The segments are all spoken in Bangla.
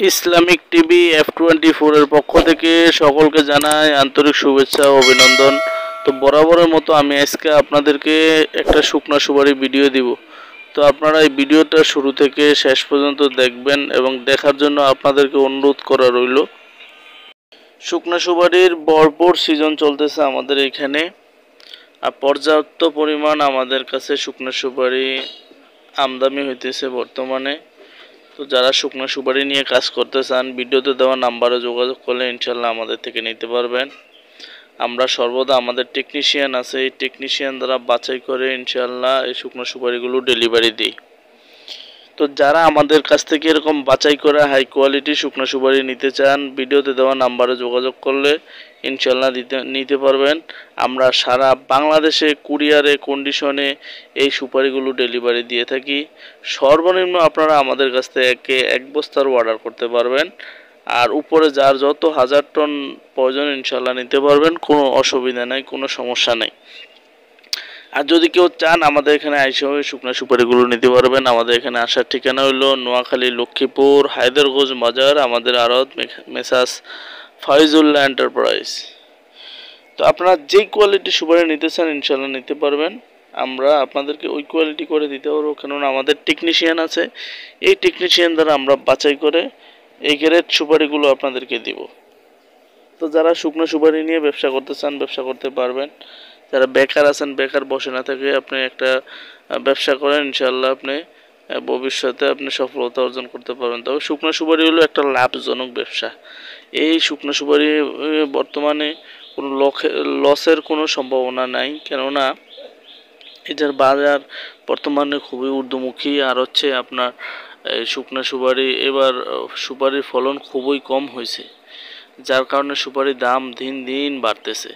ইসলামিক টিভি F24 এর পক্ষ থেকে সকলকে জানাই আন্তরিক শুভেচ্ছা ও অভিনন্দন। তো বরাবরের মতো আমি আজকে আপনাদেরকে একটা শুকনা সুপারি ভিডিও দিব। তো আপনারা এই ভিডিওটা শুরু থেকে শেষ পর্যন্ত দেখবেন এবং দেখার জন্য আপনাদেরকে অনুরোধ করা রইল। শুকনা সুপারির ভরপুর সিজন চলতেছে আমাদের এখানে, আর পর্যাপ্ত পরিমাণ আমাদের কাছে শুকনা সুপারি আমদানি হইতেছে বর্তমানে। তো যারা শুকনো সুপারি নিয়ে কাজ করতে চান, ভিডিওতে দেওয়া নাম্বারে যোগাযোগ করলে ইনশাল্লাহ আমাদের থেকে নিতে পারবেন। আমরা সর্বদা আমাদের টেকনিশিয়ান আছে, এই টেকনিশিয়ান দ্বারা বাছাই করে ইনশাল্লাহ এই শুকনো সুপারিগুলো ডেলিভারি দিই। তো যারা আমাদের কাছ থেকে এরকম বাছাই করে হাই কোয়ালিটি শুকনো সুপারি নিতে চান, ভিডিওতে দেওয়া নাম্বারে যোগাযোগ করলে ইনশাল্লাহ নিতে পারবেন। আমরা সারা বাংলাদেশে কুরিয়ারে কন্ডিশনে এই সুপারিগুলো ডেলিভারি দিয়ে থাকি। সর্বনিম্ন আপনারা আমাদের কাছ থেকে এক বস্তার অর্ডার করতে পারবেন, আর উপরে যার যত হাজার টন প্রয়োজন ইনশাল্লাহ নিতে পারবেন, কোনো অসুবিধা নেই, কোনো সমস্যা নেই। আর যদি কেউ চান আমাদের এখানে আইসা হয়ে শুকনো সুপারিগুলো নিতে পারবেন। আমাদের এখানে আসার ঠিকানা হলো নোয়াখালী লক্ষ্মীপুর হায়দরগঞ্জ বাজার, আমাদের আড়ত মেসাস ফয়জুল্লাহ এন্টারপ্রাইজ। তো আপনারা যেই কোয়ালিটি সুপারি নিতে চান ইনশাল্লাহ নিতে পারবেন। আমরা আপনাদেরকে ওই কোয়ালিটি করে দিতে পারবো, কেননা আমাদের টেকনিশিয়ান আছে। এই টেকনিশিয়ান দ্বারা আমরা বাছাই করে এই গ্রেড সুপারিগুলো আপনাদেরকে দিব। তো যারা শুকনো সুপারি নিয়ে ব্যবসা করতে চান ব্যবসা করতে পারবেন। যারা বেকার আছেন, বেকার বসে না থেকে আপনি একটা ব্যবসা করেন, ইনশাল্লাহ আপনি ভবিষ্যতে আপনি সফলতা অর্জন করতে পারবেন। তবে শুকনো সুপারি হলো একটা লাভজনক ব্যবসা। এই শুকনো সুপারি বর্তমানে কোনো লসের কোনো সম্ভাবনা নাই, কেননা এটার বাজার বর্তমানে খুবই ঊর্ধ্বমুখী। আর হচ্ছে আপনার শুকনো সুপারি এবার সুপারির ফলন খুবই কম হয়েছে, যার কারণে সুপারির দাম দিন দিন বাড়তেছে।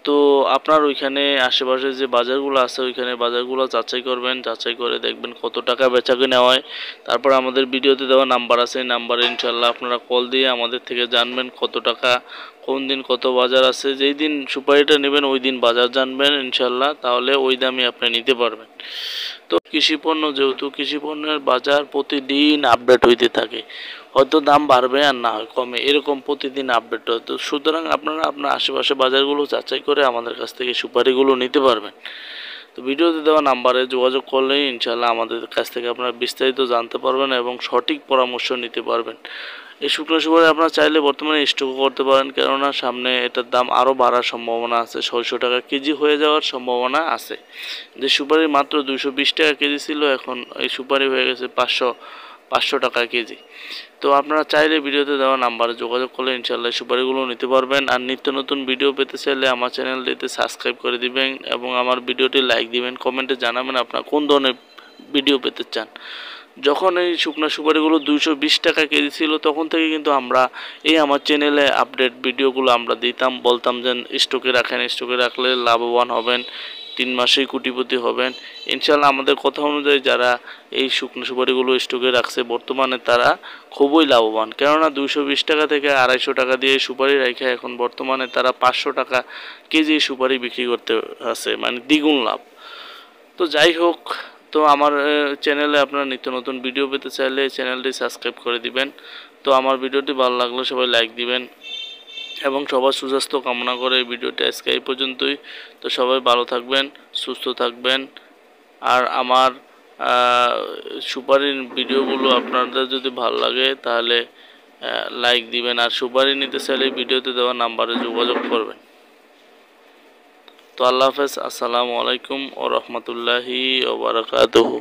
তো আপনার ওইখানে আশেপাশে যে বাজারগুলো আছে ওইখানে বাজারগুলো যাচাই করবেন, যাচাই করে দেখবেন কত টাকা বেচাকেনা হয়। তারপর আমাদের ভিডিওতে দেওয়া নাম্বার আছে, এই নাম্বারে ইনশাল্লাহ আপনারা কল দিয়ে আমাদের থেকে জানবেন কত টাকা, কোন দিন কত বাজার আছে। যেই দিন সুপারিটা নেবেন ওই দিন বাজার জানবেন ইনশাল্লাহ, তাহলে ওই দামে আপনি নিতে পারবেন। তো কৃষিপণ্য, যেহেতু কৃষিপণ্যের বাজার প্রতিদিন আপডেট হইতে থাকে, হয়তো দাম বাড়বে আর না হয় কমে, এরকম প্রতিদিন আপডেট হয়। তো সুতরাং আপনারা আপনার আশেপাশে বাজারগুলো যাচাই করে আমাদের কাছ থেকে সুপারিগুলো নিতে পারবেন। তো ভিডিওতে দেওয়া নাম্বারে যোগাযোগ করলেই ইনশাল্লাহ আমাদের কাছ থেকে আপনারা বিস্তারিত জানতে পারবেন এবং সঠিক পরামর্শ নিতে পারবেন। এই শুকনো সুপারি আপনারা চাইলে বর্তমানে স্টকও করতে পারেন, কেননা সামনে এটার দাম আরও বাড়ার সম্ভাবনা আছে, 600 টাকা কেজি হয়ে যাওয়ার সম্ভাবনা আছে। যে সুপারি মাত্র 220 টাকা কেজি ছিল, এখন এই সুপারি হয়ে গেছে 500 টাকা কেজি। তো আপনারা চাইলে ভিডিওতে দেওয়া নাম্বারে যোগাযোগ করলে ইনশাল্লাহ সুপারিগুলো নিতে পারবেন। আর নিত্য নতুন ভিডিও পেতে চাইলে আমার চ্যানেলটিতে সাবস্ক্রাইব করে দিবেন এবং আমার ভিডিওটি লাইক দিবেন, কমেন্টে জানাবেন আপনারা কোন ধরনের ভিডিও পেতে চান। যখন এই শুকনো সুপারিগুলো 220 টাকা কেজি ছিল তখন থেকে কিন্তু আমরা এই আমার চ্যানেলে আপডেট ভিডিওগুলো আমরা দিতাম, বলতাম যে স্টকে রাখেন, স্টকে রাখলে লাভবান হবেন, 3 মাসেই কোটিপতি হবেন ইনশাল্লাহ। আমাদের কথা অনুযায়ী যারা এই শুকনো সুপারিগুলো স্টকে রাখছে বর্তমানে তারা খুবই লাভবান, কেননা 220 টাকা থেকে 250 টাকা দিয়ে সুপারি রেখে এখন বর্তমানে তারা 500 টাকা কেজি সুপারি বিক্রি করতে আছে, মানে দ্বিগুণ লাভ। তো যাই হোক, তো আমার চ্যানেলে আপনারা নিত্য নতুন ভিডিও পেতে চাইলে চ্যানেলটি সাবস্ক্রাইব করে দিবেন। তো আমার ভিডিওটি ভালো লাগলে সবাই লাইক দিবেন এবং সবার সুস্বাস্থ্য কামনা করে এই ভিডিওটি আজকে এই পর্যন্তই। তো সবাই ভালো থাকবেন, সুস্থ থাকবেন। আর আমার সুপারির ভিডিওগুলো আপনাদের যদি ভালো লাগে তাহলে লাইক দিবেন, আর সুপারি নিতে চাইলে ভিডিওতে দেওয়া নাম্বারে যোগাযোগ করবেন। তো আল্লাহ হাফেজ, আসসালামু আলাইকুম ওয়া রাহমাতুল্লাহি ওয়া বারাকাতুহু।